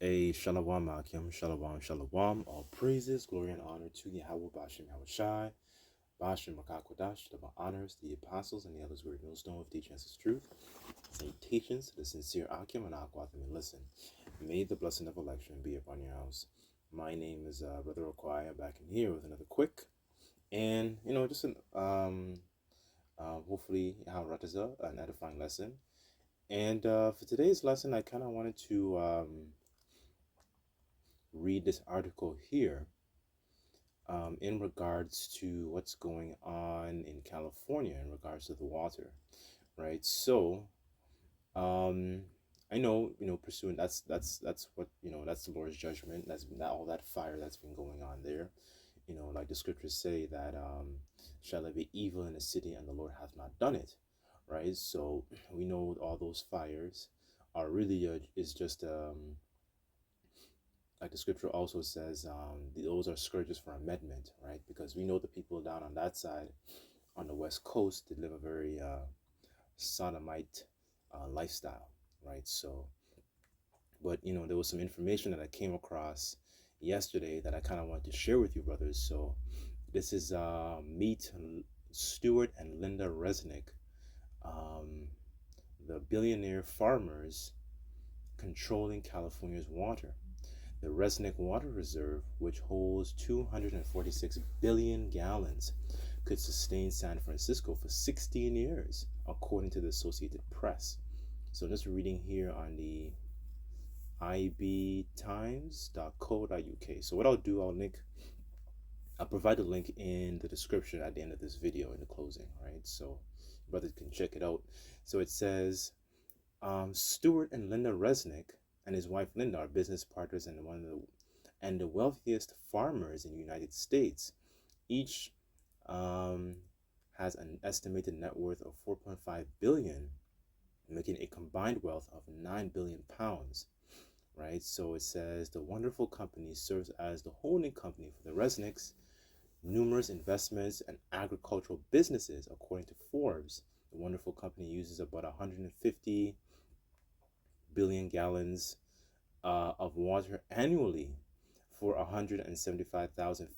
A Shalom Akim, Shalom, Shalom. All praises, glory, and honor to Yahweh Bashim Yahushai, Bashim Makakodash, the honors, the apostles, and the others who are millstone of teaching us truth. Salutations to the sincere Akim and Akwatham and listen. May the blessing of election be upon your house. My name is Brother Okwai. Back in here with another quick and just an hopefully an edifying lesson. And for today's lesson, I kind of wanted to read this article here in regards to what's going on in California in regards to the water, right? So, I know, pursuing that's what that's the Lord's judgment. That's not all that fire that's been going on there. Like the scriptures say that shall there be evil in the city and the Lord hath not done it, right? So we know all those fires are really is just like the scripture also says, those are scourges for amendment, right? Because we know the people down on that side, on the west coast, they live a very sodomite lifestyle, right? So, but there was some information that I came across yesterday that I kind of wanted to share with you, brothers. So, this is meet Stuart and Linda Resnick, the billionaire farmers controlling California's water. The Resnick Water Reserve, which holds 246 billion gallons, could sustain San Francisco for 16 years, according to the Associated Press. So I'm just reading here on the ibtimes.co.uk. So what I'll do, I'll provide a link in the description at the end of this video in the closing, right? So brothers can check it out. So it says, Stuart and Linda Resnick and his wife Linda are business partners and the wealthiest farmers in the United States. Each has an estimated net worth of 4.5 billion, making a combined wealth of 9 billion pounds. Right? So it says the wonderful company serves as the holding company for the Resnicks, numerous investments and agricultural businesses, according to Forbes. The wonderful company uses about 150 billion gallons of water annually for 175,000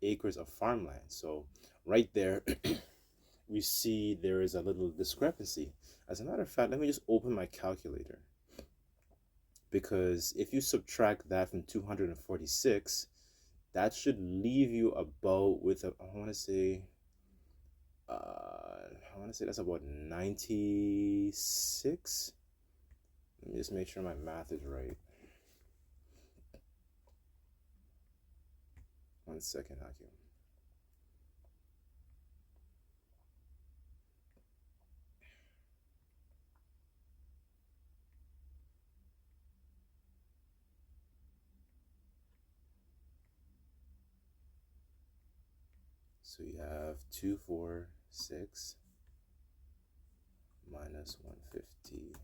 acres of farmland. So right there, we see there is a little discrepancy. As a matter of fact, let me just open my calculator. Because if you subtract that from 246, that should leave you about with I want to say that's about 96. Let me just make sure my math is right. 1 second, Hakim. So you have 246 minus 150.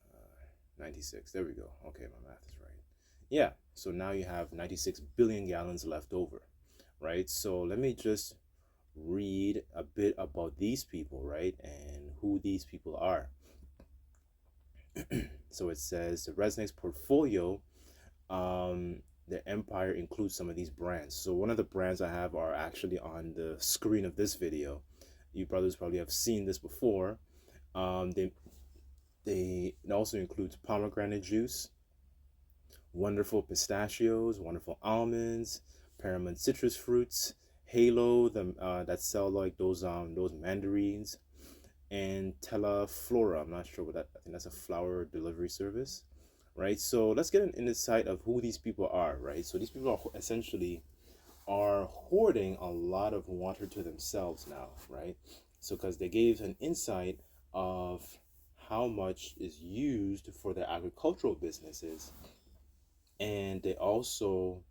Uh, 96. There we go. Okay, my math is right. Yeah. So now you have 96 billion gallons left over, right? So let me just read a bit about these people, right? And who these people are. So it says the Resnick's portfolio, their empire includes some of these brands. So one of the brands I have are actually on the screen of this video. You brothers probably have seen this before. It also includes pomegranate juice, wonderful pistachios, wonderful almonds, Paramount citrus fruits, Halo, that sell like those mandarins, and Telaflora. I'm not sure what that. I think that's a flower delivery service, right? So let's get an insight of who these people are, right? So these people are essentially hoarding a lot of water to themselves now, right? So because they gave an insight of how much is used for their agricultural businesses, and they also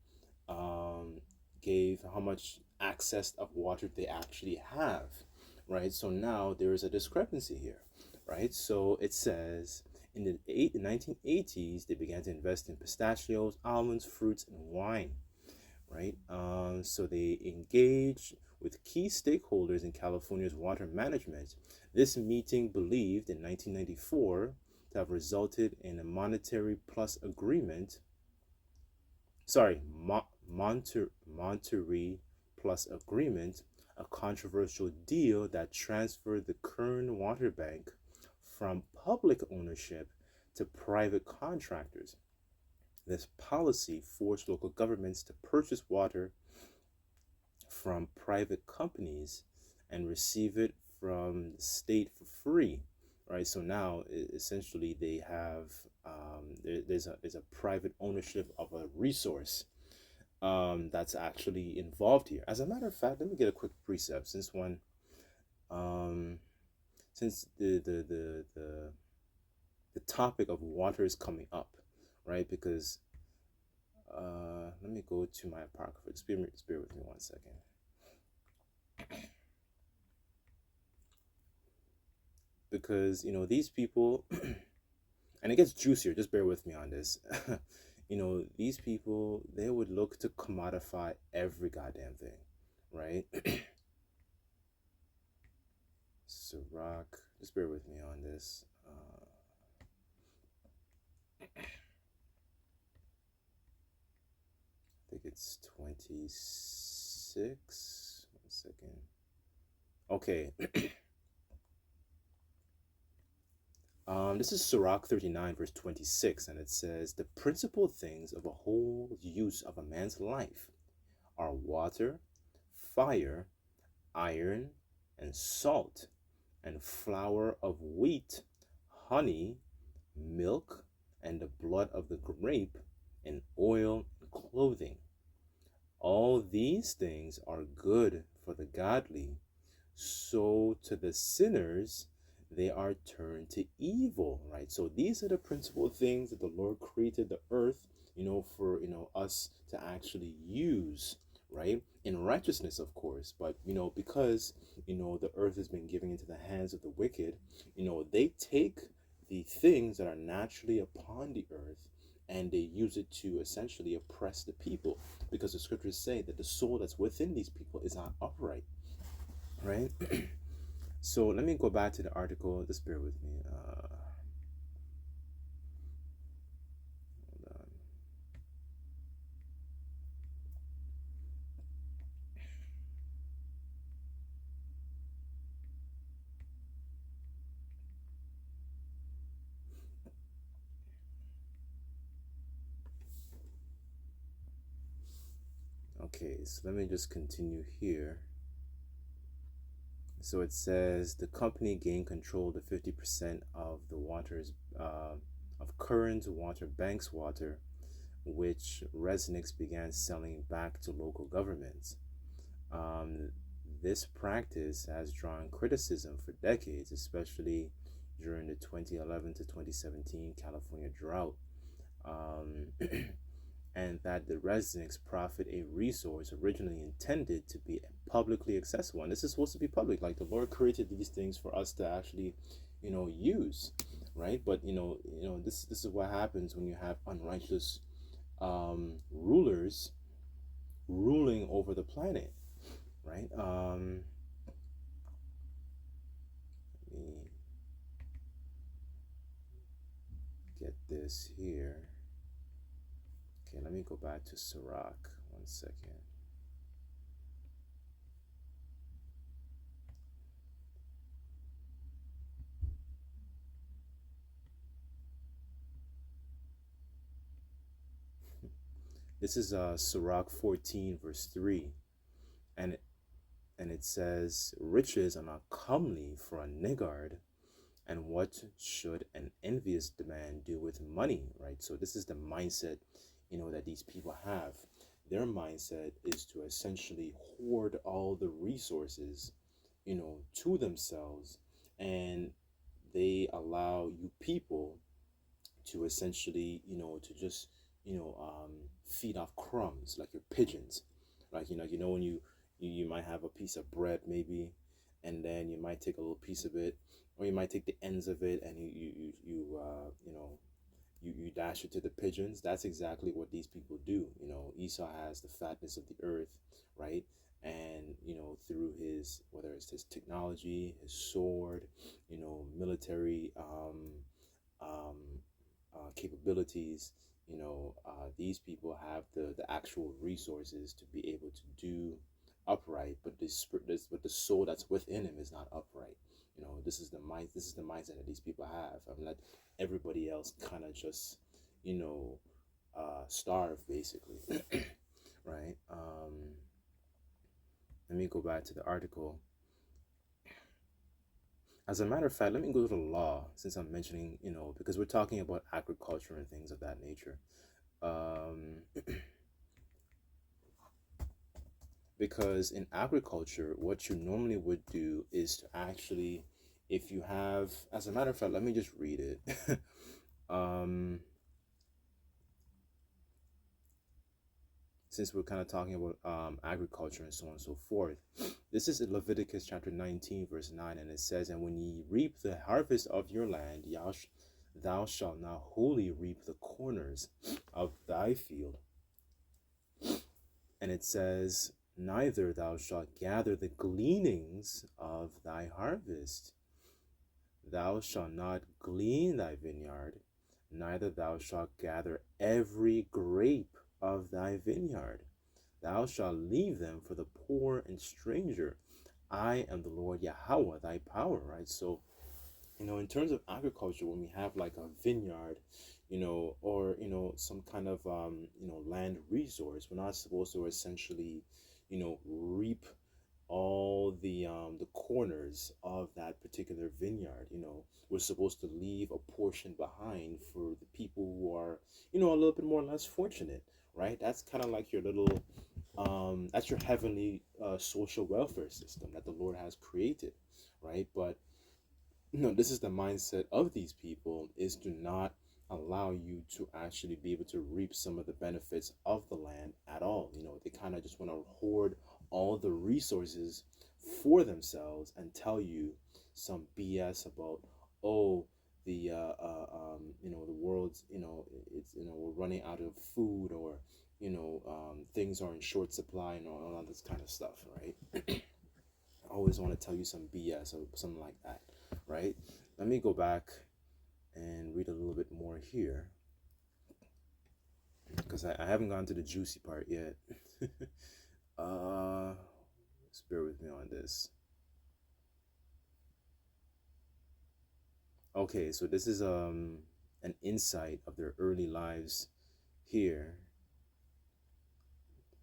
gave how much access of water they actually have, right? So now there is a discrepancy here, right? So it says in the 1980s, they began to invest in pistachios, almonds, fruits, and wine, right? So they engaged with key stakeholders in California's water management. This meeting believed in 1994 to have resulted in a monetary plus agreement. Sorry, Monterey plus agreement, a controversial deal that transferred the Kern Water Bank from public ownership to private contractors. This policy forced local governments to purchase water from private companies and receive it from the state for free, right? So now essentially they have there's a private ownership of a resource that's actually involved here. As a matter of fact, let me get a quick precept um, since the topic of water is coming up, right? Because let me go to my apocrypha. Just bear with me 1 second. Because these people, and it gets juicier. Just bear with me on this. These people, they would look to commodify every goddamn thing, right? Ciroc, just bear with me on this. I think it's 26. 1 second. Okay. This is Sirach 39, verse 26, and it says, "The principal things of a whole use of a man's life are water, fire, iron, and salt, and flour of wheat, honey, milk, and the blood of the grape, and oil and clothing. All these things are good for the godly, so to the sinners they are turned to evil," right? So these are the principal things that the Lord created the earth, for us to actually use, right? In righteousness, of course, but because the earth has been given into the hands of the wicked, they take the things that are naturally upon the earth and they use it to essentially oppress the people, because the scriptures say that the soul that's within these people is not upright, right? So let me go back to the article. Just bear with me. Hold on. Okay, so let me just continue here. So it says the company gained control of the 50% of the waters of current water banks water, which Resnick's began selling back to local governments. Um, this practice has drawn criticism for decades, especially during the 2011 to 2017 California drought. Um, and that the residents profit a resource originally intended to be publicly accessible. And this is supposed to be public. Like the Lord created these things for us to actually, use, right? But this is what happens when you have unrighteous rulers ruling over the planet, right? Let me get this here. Okay, let me go back to Sirach 1 second. This is Sirach 14, verse 3. And it says, "Riches are not comely for a niggard, and what should an envious man do with money?" Right? So this is the mindset, that these people have. Their mindset is to essentially hoard all the resources, to themselves, and they allow you people to essentially, to just, feed off crumbs like your pigeons. Like, when you might have a piece of bread maybe, and then you might take a little piece of it, or you might take the ends of it, and you dash it to the pigeons. That's exactly what these people do. Esau has the fatness of the earth, right? And through his, whether it's his technology, his sword, military um, capabilities, these people have the actual resources to be able to do upright, but but the soul that's within him is not upright. This is the mindset that these people have. Let everybody else kind of just, starve basically, right? Let me go back to the article. As a matter of fact, let me go to the law since I'm mentioning, because we're talking about agriculture and things of that nature. Um, because in agriculture, what you normally would do is to actually, if you have, as a matter of fact, let me just read it. um, since we're kind of talking about agriculture and so on and so forth, this is in Leviticus chapter 19, verse 9, and it says, "And when ye reap the harvest of your land, thou shalt not wholly reap the corners of thy field." And it says, "Neither thou shalt gather the gleanings of thy harvest. Thou shalt not glean thy vineyard, neither thou shalt gather every grape of thy vineyard. Thou shalt leave them for the poor and stranger. I am the Lord Yahweh, thy power," right? So, in terms of agriculture, when we have like a vineyard, or some kind of land resource, we're not supposed to essentially, reap all the corners of that particular vineyard. We're supposed to leave a portion behind for the people who are, a little bit more or less fortunate, right? That's kind of like your little that's your heavenly social welfare system that the Lord has created, right? But this is the mindset of these people, is to not allow you to actually be able to reap some of the benefits of the land at all. They kind of just want to hoard all the resources for themselves and tell you some BS about, oh, the world's, it's, we're running out of food, or things are in short supply, and all this kind of stuff, right? I always want to tell you some BS or something like that, right? Let me go back and read a little bit more here, because I haven't gone to the juicy part yet. Just bear with me on this. Okay, so this is an insight of their early lives here.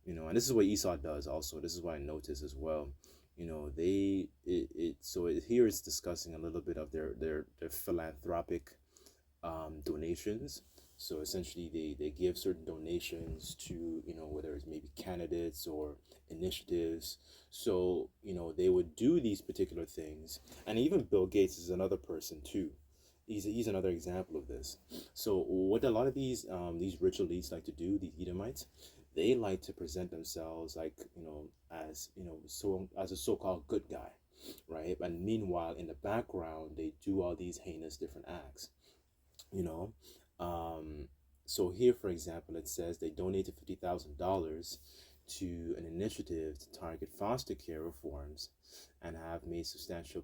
And this is what Esau does also. This is what I noticed as well. Here it's discussing a little bit of their philanthropic donations. So essentially, they give certain donations to, whether it's maybe candidates or initiatives. So they would do these particular things, and even Bill Gates is another person too. He's another example of this. So what a lot of these rich elites like to do, these Edomites, they like to present themselves like, as as a so-called good guy, right? And meanwhile, in the background, they do all these heinous different acts, you know. Um, so here, for example, it says they donated $50,000 to an initiative to target foster care reforms, and have made substantial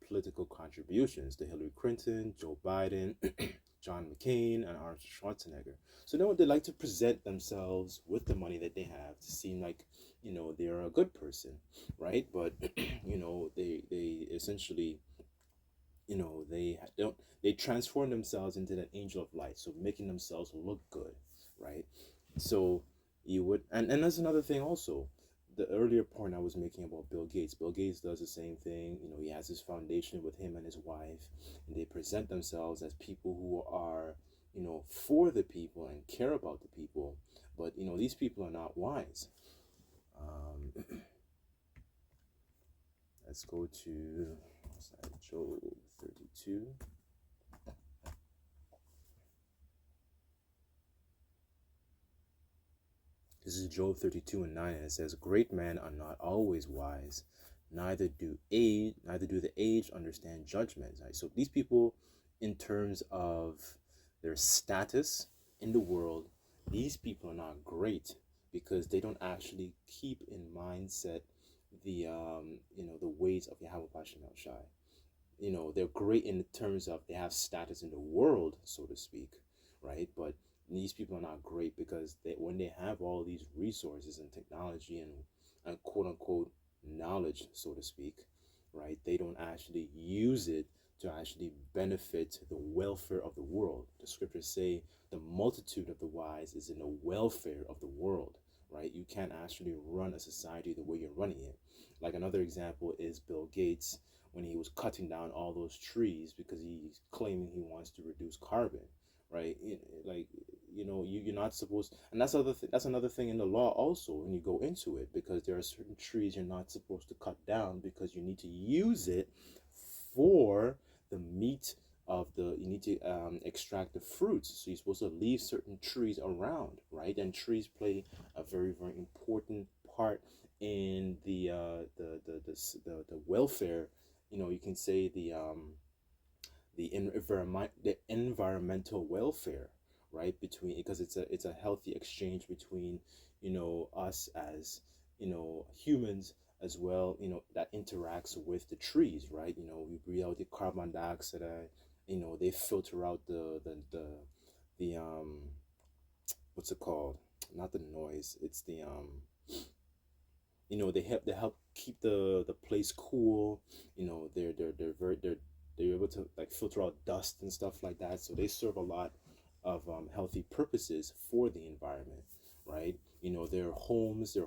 political contributions to Hillary Clinton, Joe Biden, John McCain, and Arnold Schwarzenegger. So they like to present themselves with the money that they have to seem like, they're a good person, right? But they essentially, they transform themselves into that angel of light, so making themselves look good, right? So you would, and that's another thing also. The earlier point I was making about Bill Gates. Bill Gates does the same thing. He has his foundation with him and his wife, and they present themselves as people who are, for the people and care about the people. But these people are not wise. Let's go to Job 32. This is Job 32 and 9, and it says, "Great men are not always wise, neither do the aged understand judgment." Right? So these people, in terms of their status in the world, these people are not great because they don't actually keep in mindset the the ways of Yahweh Bashem El Shai. They're great in terms of they have status in the world, so to speak, right? But these people are not great because when they have all these resources and technology and quote unquote knowledge, so to speak, right? They don't actually use it to actually benefit the welfare of the world. The scriptures say the multitude of the wise is in the welfare of the world, right? You can't actually run a society the way you're running it. Like another example is Bill Gates when he was cutting down all those trees because he's claiming he wants to reduce carbon, right? Like you're not supposed, and that's another thing in the law also when you go into it, because there are certain trees you're not supposed to cut down because you need to use it for the meat of the you need to extract the fruits, so you're supposed to leave certain trees around, right? And trees play a very very important part in the welfare. You can say the environmental welfare, right? Between, because it's a healthy exchange between us as humans as well, that interacts with the trees, right? We breathe out the carbon dioxide, they filter out the what's it called, not the noise, it's the they help keep the place cool. They're able to like filter out dust and stuff like that, so they serve a lot of healthy purposes for the environment, right? They're homes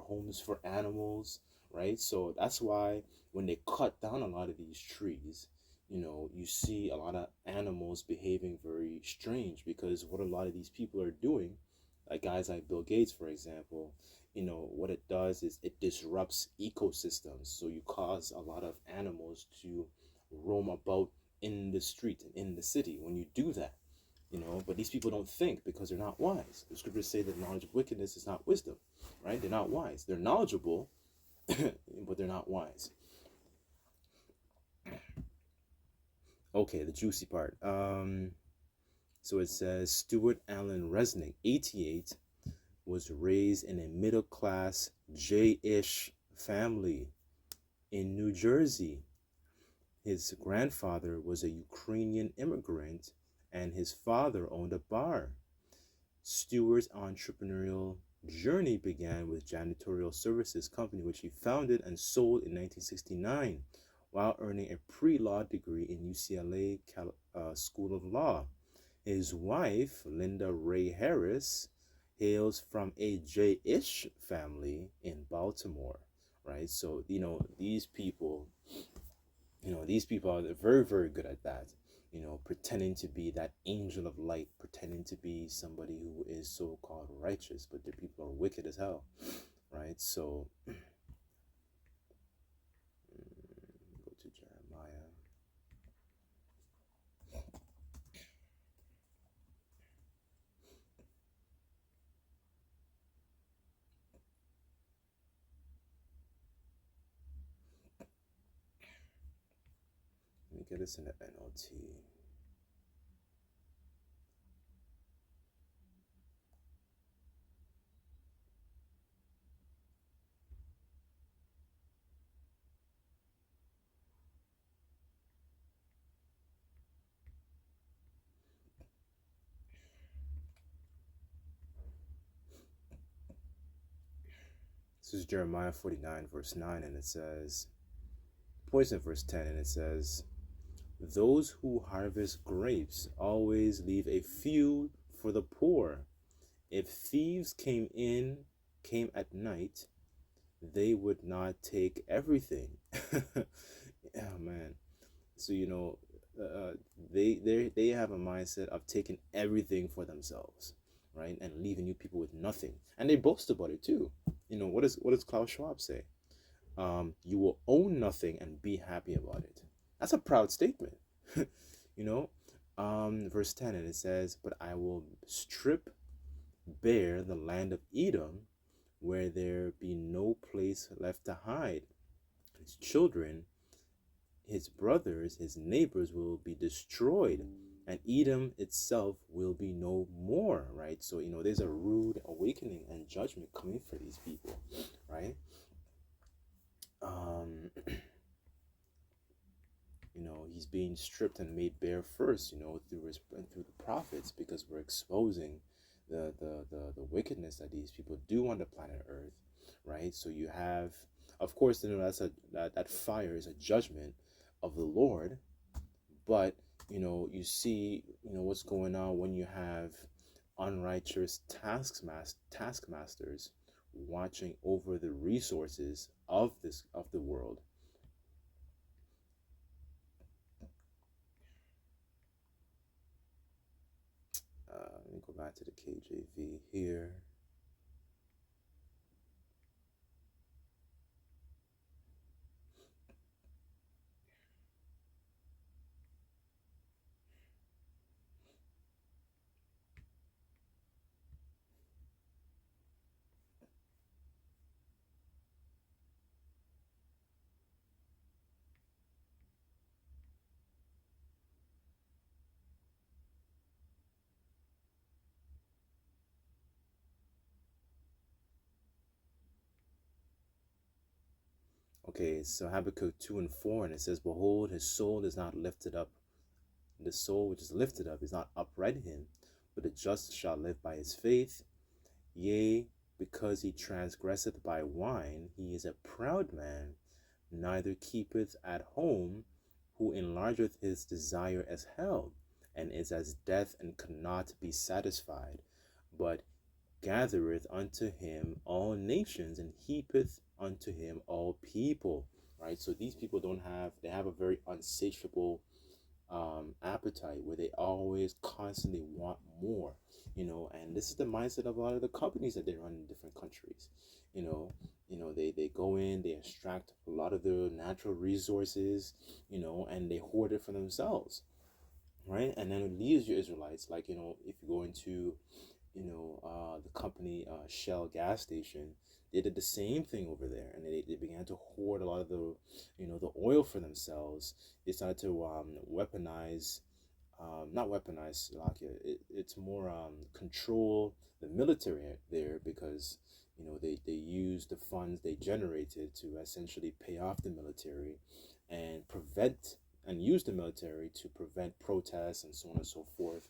for animals, right? So that's why when they cut down a lot of these trees, you see a lot of animals behaving very strange, because what a lot of these people are doing, like guys like Bill Gates, for example, what it does is it disrupts ecosystems. So you cause a lot of animals to roam about in the street and in the city when you do that. But these people don't think because they're not wise. The scriptures say that knowledge of wickedness is not wisdom, right? They're not wise. They're knowledgeable, but they're not wise. Okay, the juicy part. So it says Stuart Allen Resnick, 88, was raised in a middle-class J-ish family in New Jersey. His grandfather was a Ukrainian immigrant, and his father owned a bar. Stewart's entrepreneurial journey began with janitorial services company, which he founded and sold in 1969, while earning a pre-law degree in UCLA School of Law. His wife, Linda Ray Harris, hails from a J-ish family in Baltimore, right? So, these people are very, very good at that, pretending to be that angel of light, pretending to be somebody who is so-called righteous, but the people are wicked as hell, right? So, go to Jeremiah. Let me get this in the NLT. This is Jeremiah 49, verse 9, and it says, poison verse 10, and it says, those who harvest grapes always leave a few for the poor. If thieves came at night, they would not take everything. Oh man. So they have a mindset of taking everything for themselves, right? And leaving you people with nothing. And they boast about it too. What does Klaus Schwab say? You will own nothing and be happy about it. That's a proud statement. you know Verse 10, and it says, but I will strip bare the land of Edom, where there be no place left to hide. His children, his brothers, his neighbors will be destroyed, and Edom itself will be no more, right? So, there's a rude awakening and judgment coming for these people, right? Um, he's being stripped and made bare first, through the prophets, because we're exposing the wickedness that these people do on the planet Earth, right? So you have, of course, that fire is a judgment of the Lord, but you see, what's going on when you have unrighteous taskmasters watching over the resources of the world. Let me go back to the KJV here. Okay, so Habakkuk 2 and 4, and it says, "Behold, his soul is not lifted up. The soul which is lifted up is not upright in him, but the just shall live by his faith. Yea, because he transgresseth by wine, he is a proud man, neither keepeth at home, who enlargeth his desire as hell, and is as death, and cannot be satisfied, but gathereth unto him all nations, and heapeth unto him all people." Right? So these people they have a very unsatiable appetite, where they always constantly want more, and this is the mindset of a lot of the companies that they run in different countries. They go in, they extract a lot of the natural resources, and they hoard it for themselves, right? And then it leaves your Israelites, like, if you go into the company Shell gas station, they did the same thing over there, and they began to hoard a lot of the oil for themselves. They started to weaponize, not weaponize, like it's more control the military there, because they use the funds they generated to essentially pay off the military and use the military to prevent protests and so on and so forth,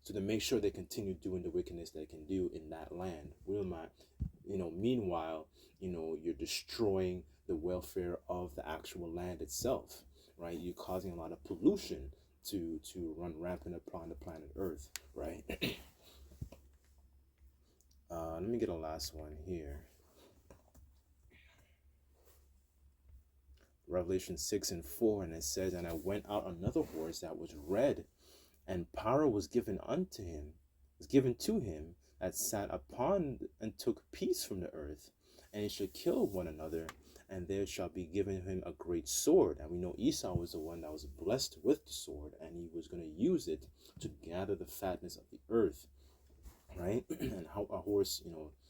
to make sure they continue doing the wickedness they can do in that land. Meanwhile, you're destroying the welfare of the actual land itself, right? You're causing a lot of pollution to run rampant upon the planet Earth, right? Let me get a last one here. Revelation 6 and 4, and it says, "And I went out another horse that was red, and power was given to him that sat upon and took peace from the earth, and he shall kill one another, and there shall be given him a great sword." And we know Esau was the one that was blessed with the sword, and he was going to use it to gather the fatness of the earth, right? And how a horse,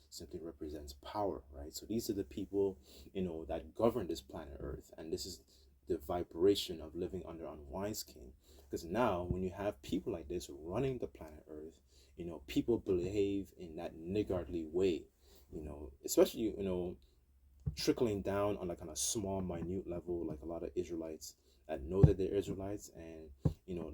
simply represents power, right? So these are the people, that govern this planet Earth, and this is the vibration of living under unwise king. Because now, when you have people like this running the planet Earth, people behave in that niggardly way, especially, trickling down on a small, minute level, like a lot of Israelites that know that they're Israelites, and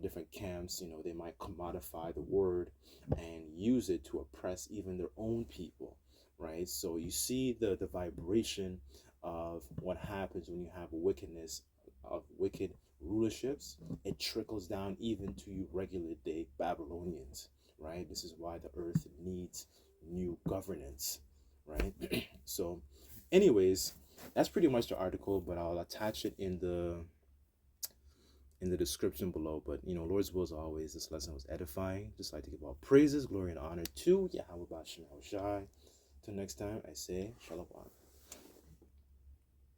different camps, they might commodify the word and use it to oppress even their own people, right? So you see the vibration of what happens when you have wickedness of wicked rulerships. It trickles down even to you regular day Babylonians, right? This is why the earth needs new governance, right? So anyways, that's pretty much the article, but I'll attach it in the description below. But Lord's will, as always, this lesson was edifying. Just like to give all praises, glory, and honor to Yahweh Bashim Shai. Till next time, I say Shalom.